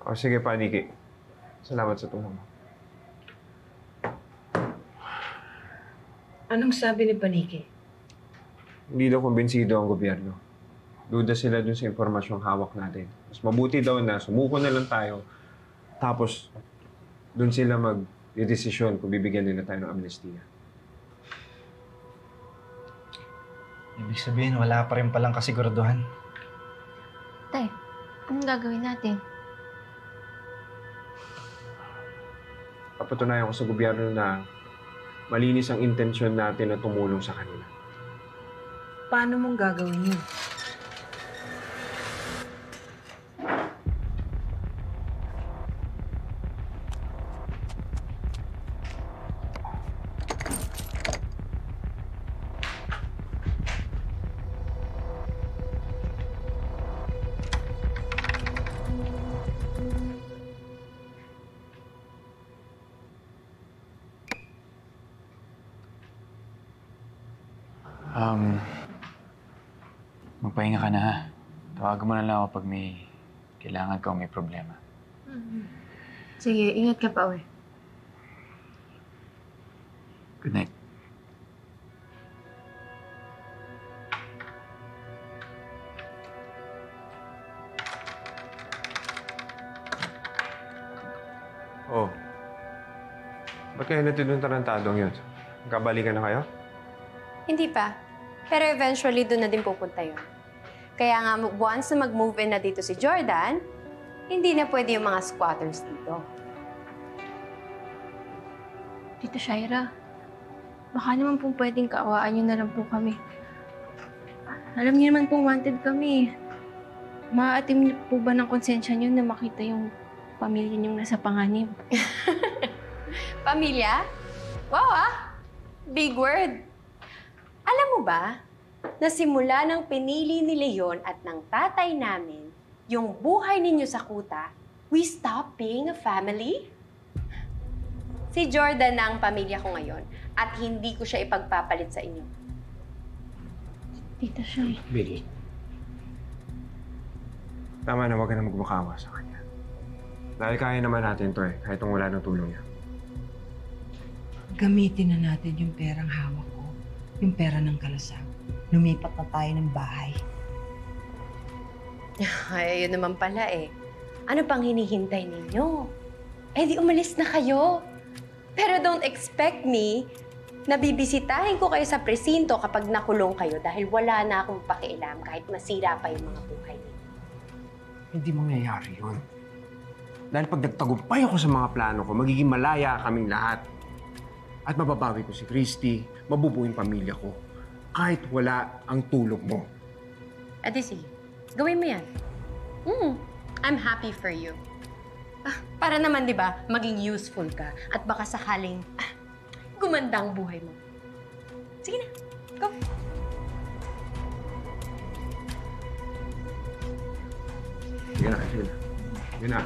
O sige, Paniki. Salamat sa tulong mo. Anong sabi ni Paniki? Hindi daw kumbinsido ang gobyerno. Duda sila dun sa impormasyong hawak natin. Mas mabuti daw na sumuko na lang tayo. Tapos, dun sila mag-desisyon kung bibigyan nila tayo ng amnestiya. Ibig sabihin, wala pa rin palang kasiguraduhan. Tay, anong gagawin natin? Papatunayan ko sa gobyerno na malinis ang intensyon natin na tumulong sa kanila. Paano mong gagawin yun? Magpahinga ka na ha. Tawagan mo na lang ako pag may kailangan ka o may problema. Sige, ingat ka pa, uwi. Good night. Oh. Ba't kayo natin yung tarantadong yun? Magkabalikan na kayo? Hindi pa. Pero eventually, doon na din pupunta yun. Kaya nga, once na mag-move in na dito si Jordan, hindi na pwede yung mga squatters dito. Tita Shaira, baka naman pong pwedeng kaawaan niyo na lang po kami. Alam niyo naman pong wanted kami. Maaatim niyo po ba ng konsensya niyo na makita yung pamilya niyong nasa panganib? Pamilya? Wow Big word. Alam mo ba, na simula ng pinili ni Leon at ng tatay namin, yung buhay ninyo sa kuta, we stopped being a family? Si Jordan na ang pamilya ko ngayon at hindi ko siya ipagpapalit sa inyo. Tita Shay. Billy. Tama na, huwag ka na magmakawa sa kanya. Dahil kaya naman natin to kahit nung wala ng tulong niya. Gamitin na natin yung perang hawak ko. Yung pera ng kalasag. Lumipat na tayo ng bahay. Ay, ayun naman pala eh. Ano pang hinihintay ninyo? Eh di umalis na kayo. Pero don't expect me na bibisitahin ko kayo sa presinto kapag nakulong kayo dahil wala na akong pakialam kahit masira pa yung mga buhay ninyo. Hindi mangyayari yun. Dahil pag nagtagumpay ako sa mga plano ko, magiging malaya kaming lahat. At mababawi ko si Christy, mabubuo yung pamilya ko. Kahit wala ang tulong mo. Ate, sige. Gawin mo yan. I'm happy for you. Para naman, di ba, maging useful ka at baka sakaling gumanda ang buhay mo. Sige na. Go. Sige na, sige na. Sige na.